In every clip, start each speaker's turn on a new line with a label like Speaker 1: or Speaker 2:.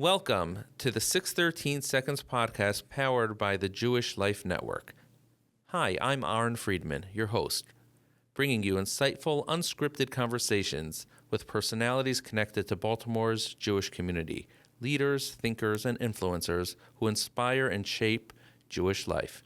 Speaker 1: Welcome to the 613 Seconds podcast powered by the Jewish Life Network. Hi, I'm Aaron Friedman, your host, bringing you insightful, unscripted conversations with personalities connected to Baltimore's Jewish community, leaders, thinkers, and influencers who inspire and shape Jewish life.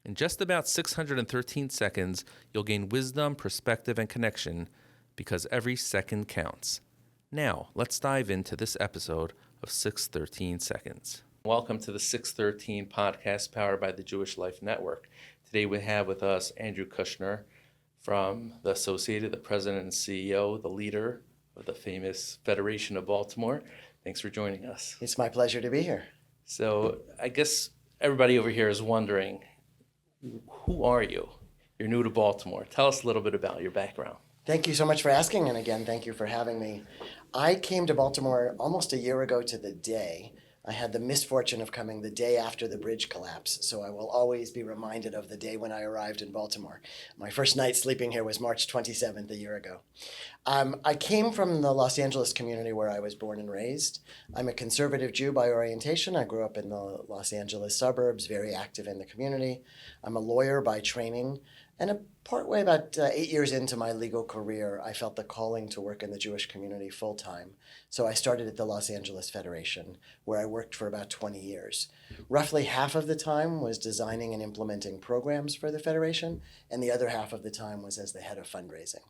Speaker 1: In just about 613 seconds, you'll gain wisdom, perspective, and connection because every second counts. Now, let's dive into this episode of 613 Seconds. Welcome to the 613 podcast powered by the Jewish Life Network. Today we have with us Andrew Cushnir from the Associated, the president and CEO, the leader of the famous Federation of Baltimore. Thanks for joining us.
Speaker 2: It's my pleasure to be here.
Speaker 1: So I guess everybody over here is wondering, who are you? You're new to Baltimore. Tell us a little bit about your background.
Speaker 2: Thank you so much for asking, and again, thank you for having me. I came to Baltimore almost a year ago to the day. I had the misfortune of coming the day after the bridge collapse, so I will always be reminded of the day when I arrived in Baltimore. My first night sleeping here was March 27th, a year ago. I came from the Los Angeles community where I was born and raised. I'm a conservative Jew by orientation. I grew up in the Los Angeles suburbs, very active in the community. I'm a lawyer by training. And partway about 8 years into my legal career, I felt the calling to work in the Jewish community full-time. So I started at the Los Angeles Federation, where I worked for about 20 years. Roughly half of the time was designing and implementing programs for the Federation, and the other half of the time was as the head of fundraising.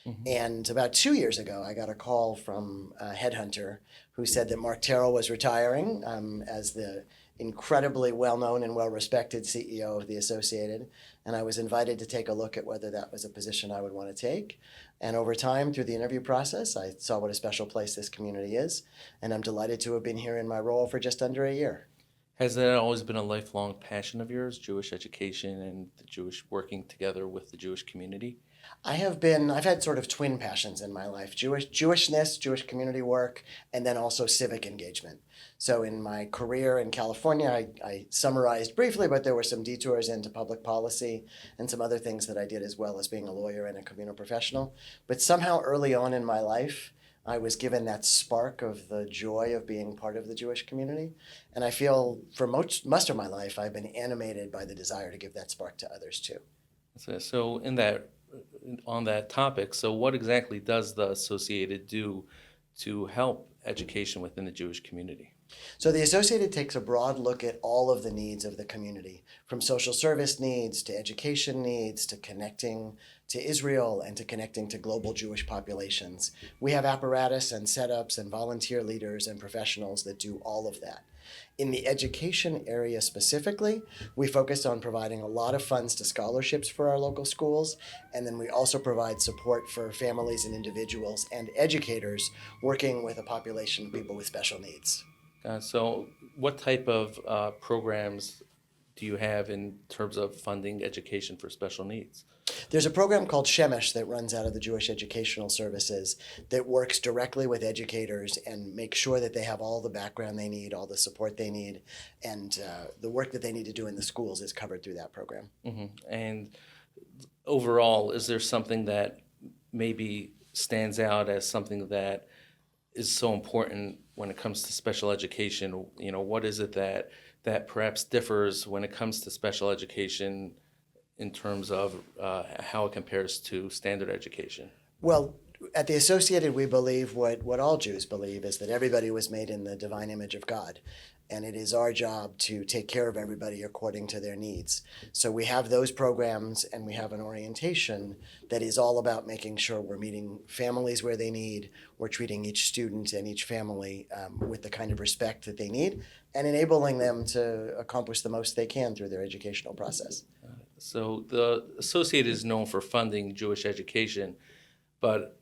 Speaker 2: Mm-hmm. And about 2 years ago, I got a call from a headhunter who said that Mark Terrell was retiring as the incredibly well-known and well-respected CEO of the Associated, and I was invited to take a look at whether that was a position I would want to take. And over time, through the interview process, I saw what a special place this community is, and I'm delighted to have been here in my role for just under a year.
Speaker 1: Has that always been a lifelong passion of yours, Jewish education and the Jewish working together with the Jewish community?
Speaker 2: I've had sort of twin passions in my life, Jewishness, Jewish community work, and then also civic engagement. So in my career in California, I summarized briefly, but there were some detours into public policy and some other things that I did as well as being a lawyer and a communal professional. But somehow early on in my life, I was given that spark of the joy of being part of the Jewish community. And I feel for most of my life, I've been animated by the desire to give that spark to others too.
Speaker 1: So on that topic, so what exactly does the Associated do to help education within the Jewish community?
Speaker 2: So the Associated takes a broad look at all of the needs of the community, from social service needs to education needs to connecting to Israel and to connecting to global Jewish populations. We have apparatus and setups and volunteer leaders and professionals that do all of that. In the education area specifically, we focus on providing a lot of funds to scholarships for our local schools, and then we also provide support for families and individuals and educators working with a population of people with special needs.
Speaker 1: So what type of programs do you have in terms of funding education for special needs?
Speaker 2: There's a program called Shemesh that runs out of the Jewish Educational Services that works directly with educators and makes sure that they have all the background they need, all the support they need, and the work that they need to do in the schools is covered through that program.
Speaker 1: Mm-hmm. And overall, is there something that maybe stands out as something that is so important when it comes to special education? You know, what is it that perhaps differs when it comes to special education in terms of how it compares to standard education?
Speaker 2: Well, at the Associated, we believe what all Jews believe is that everybody was made in the divine image of God. And it is our job to take care of everybody according to their needs. So we have those programs, and we have an orientation that is all about making sure we're meeting families where they need, we're treating each student and each family with the kind of respect that they need, and enabling them to accomplish the most they can through their educational process.
Speaker 1: So the Associated is known for funding Jewish education, but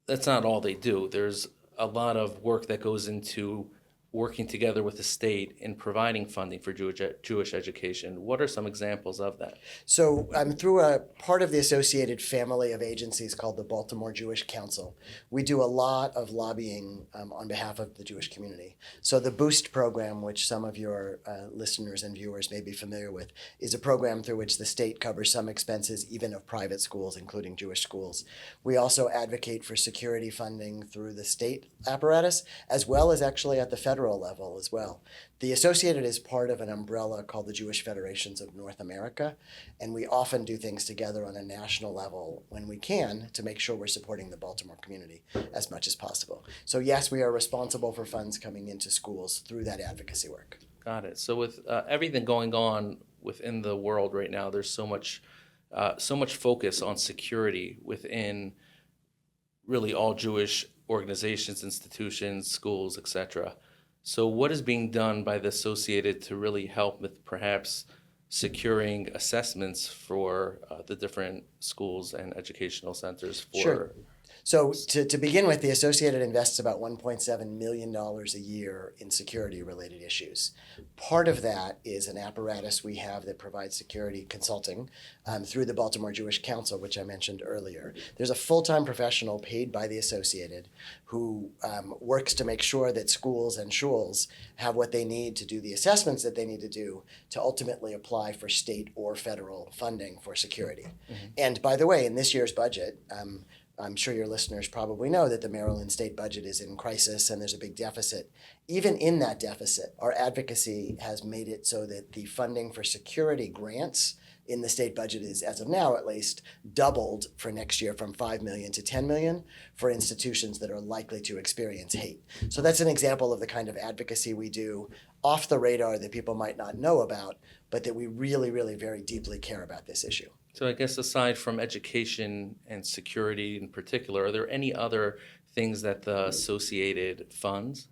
Speaker 1: that's not all they do. There's a lot of work that goes into working together with the state in providing funding for Jewish education. What are some examples of that?
Speaker 2: So I'm through a part of the Associated family of agencies called the Baltimore Jewish Council. We do a lot of lobbying on behalf of the Jewish community. So the Boost program, which some of your listeners and viewers may be familiar with, is a program through which the state covers some expenses even of private schools, including Jewish schools. We also advocate for security funding through the state apparatus, as well as actually at the federal federal level as well. The Associated is part of an umbrella called the Jewish Federations of North America, and we often do things together on a national level when we can to make sure we're supporting the Baltimore community as much as possible. So yes, we are responsible for funds coming into schools through that advocacy work.
Speaker 1: Got it. So with everything going on within the world right now, there's so much focus on security within really all Jewish organizations, institutions, schools, etc. So what is being done by the Associated to really help with perhaps securing assessments for the different schools and educational centers for?
Speaker 2: Sure. So to begin with, the Associated invests about $1.7 million a year in security-related issues. Part of that is an apparatus we have that provides security consulting through the Baltimore Jewish Council, which I mentioned earlier. There's a full-time professional paid by the Associated who works to make sure that schools and shuls have what they need to do the assessments that they need to do to ultimately apply for state or federal funding for security. Mm-hmm. And by the way, in this year's budget, I'm sure your listeners probably know that the Maryland state budget is in crisis and there's a big deficit. Even in that deficit, our advocacy has made it so that the funding for security grants in the state budget is, as of now at least, doubled for next year from $5 million to $10 million for institutions that are likely to experience hate. So that's an example of the kind of advocacy we do off the radar that people might not know about, but that we really, really very deeply care about this issue.
Speaker 1: So I guess aside from education and security in particular, are there any other things that the Associated funds?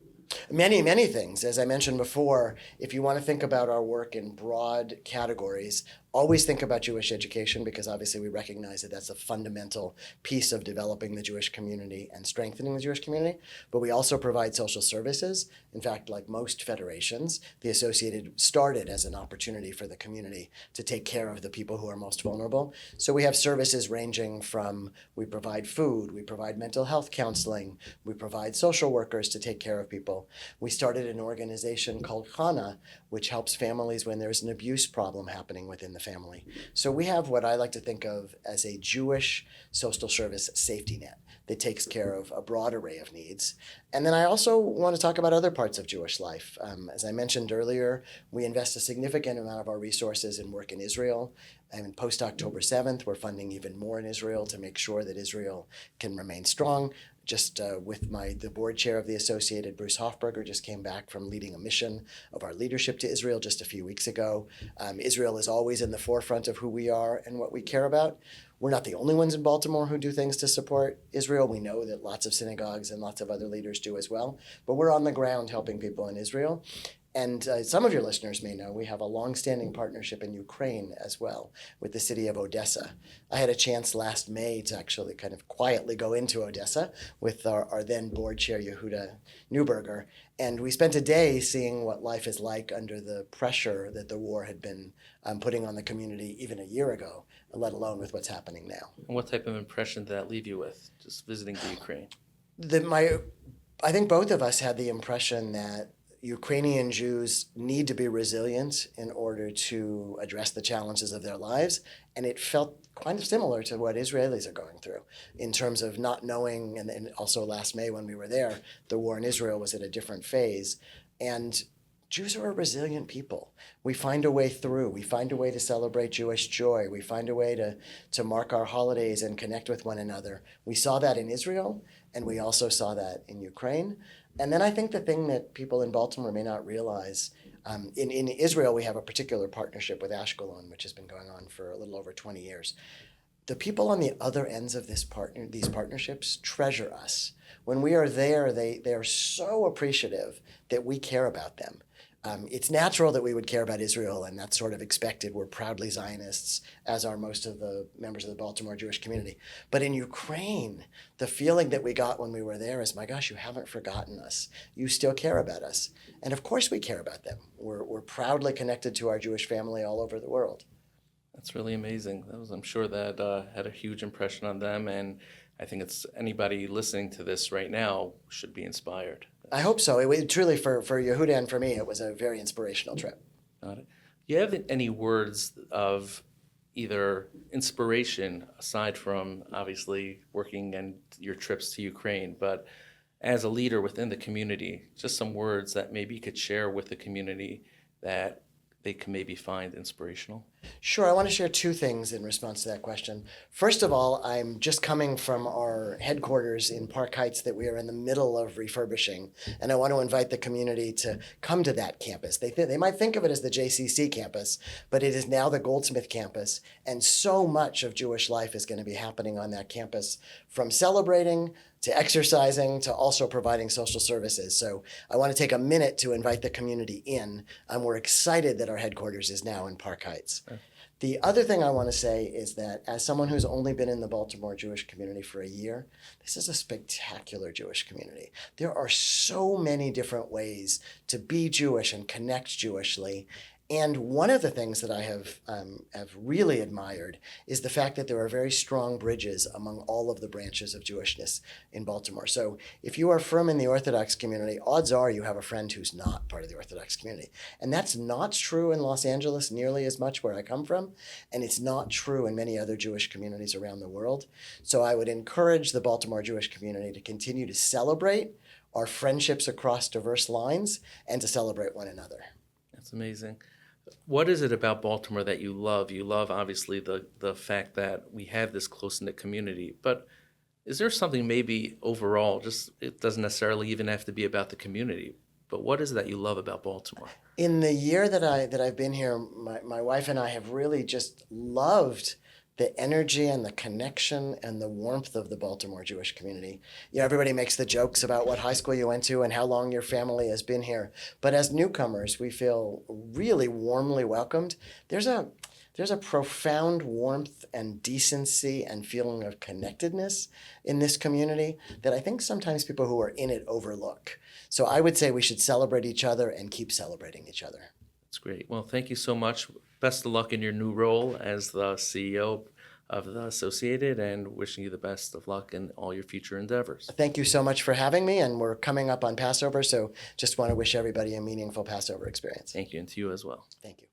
Speaker 2: Many, many things. As I mentioned before, if you want to think about our work in broad categories, always think about Jewish education, because obviously we recognize that that's a fundamental piece of developing the Jewish community and strengthening the Jewish community. But we also provide social services. In fact, like most federations, the Associated started as an opportunity for the community to take care of the people who are most vulnerable. So we have services ranging from, we provide food, we provide mental health counseling, we provide social workers to take care of people. We started an organization called Chana, which helps families when there's an abuse problem happening within the family. So we have what I like to think of as a Jewish social service safety net that takes care of a broad array of needs. And then I also want to talk about other parts of Jewish life. As I mentioned earlier, we invest a significant amount of our resources in work in Israel. And post-October 7th, we're funding even more in Israel to make sure that Israel can remain strong. Just with the board chair of the Associated, Bruce Hofberger, just came back from leading a mission of our leadership to Israel just a few weeks ago. Israel is always in the forefront of who we are and what we care about. We're not the only ones in Baltimore who do things to support Israel. We know that lots of synagogues and lots of other leaders do as well. But we're on the ground helping people in Israel. And some of your listeners may know we have a longstanding partnership in Ukraine as well with the city of Odessa. I had a chance last May to actually kind of quietly go into Odessa with our then board chair, Yehuda Neuberger. And we spent a day seeing what life is like under the pressure that the war had been putting on the community even a year ago, let alone with what's happening now.
Speaker 1: And what type of impression did that leave you with, just visiting the Ukraine?
Speaker 2: I think both of us had the impression that Ukrainian Jews need to be resilient in order to address the challenges of their lives. And it felt kind of similar to what Israelis are going through in terms of not knowing. And also last May when we were there, the war in Israel was at a different phase. And Jews are a resilient people. We find a way through. We find a way to celebrate Jewish joy. We find a way to mark our holidays and connect with one another. We saw that in Israel, and we also saw that in Ukraine. And then I think the thing that people in Baltimore may not realize, in Israel, we have a particular partnership with Ashkelon, which has been going on for a little over 20 years. The people on the other ends of these partnerships treasure us. When we are there, they are so appreciative that we care about them. It's natural that we would care about Israel, and that's sort of expected. We're proudly Zionists, as are most of the members of the Baltimore Jewish community. But in Ukraine, the feeling that we got when we were there is, my gosh, you haven't forgotten us. You still care about us. And of course we care about them. We're proudly connected to our Jewish family all over the world.
Speaker 1: That's really amazing. I'm sure that had a huge impression on them, and I think it's anybody listening to this right now should be inspired.
Speaker 2: I hope so. Truly, for Yehuda and for me, it was a very inspirational trip.
Speaker 1: Got it. Do you have any words of either inspiration, aside from obviously working and your trips to Ukraine, but as a leader within the community, just some words that maybe you could share with the community that they can maybe find inspirational?
Speaker 2: Sure, I want to share two things in response to that question. First of all, I'm just coming from our headquarters in Park Heights that we are in the middle of refurbishing, and I want to invite the community to come to that campus. They might think of it as the JCC campus, but it is now the Goldsmith campus, and so much of Jewish life is going to be happening on that campus, from celebrating to exercising to also providing social services. So I want to take a minute to invite the community in, and we're excited that our headquarters is now in Park Heights. The other thing I want to say is that as someone who's only been in the Baltimore Jewish community for a year, this is a spectacular Jewish community. There are so many different ways to be Jewish and connect Jewishly. And one of the things that I have really admired is the fact that there are very strong bridges among all of the branches of Jewishness in Baltimore. So if you are from in the Orthodox community, odds are you have a friend who's not part of the Orthodox community. And that's not true in Los Angeles nearly as much, where I come from, and it's not true in many other Jewish communities around the world. So I would encourage the Baltimore Jewish community to continue to celebrate our friendships across diverse lines and to celebrate one another.
Speaker 1: That's amazing. What is it about Baltimore that you love? You love, obviously, the fact that we have this close-knit community, but is there something maybe overall, just it doesn't necessarily even have to be about the community, but what is it that you love about Baltimore?
Speaker 2: In the year that I've been here, my wife and I have really just loved the energy and the connection and the warmth of the Baltimore Jewish community. You know, everybody makes the jokes about what high school you went to and how long your family has been here. But as newcomers, we feel really warmly welcomed. There's a profound warmth and decency and feeling of connectedness in this community that I think sometimes people who are in it overlook. So I would say we should celebrate each other and keep celebrating each other.
Speaker 1: That's great. Well, thank you so much. Best of luck in your new role as the CEO of the Associated, and wishing you the best of luck in all your future endeavors.
Speaker 2: Thank you so much for having me, and we're coming up on Passover, so just want to wish everybody a meaningful Passover experience.
Speaker 1: Thank you, and to you as well.
Speaker 2: Thank you.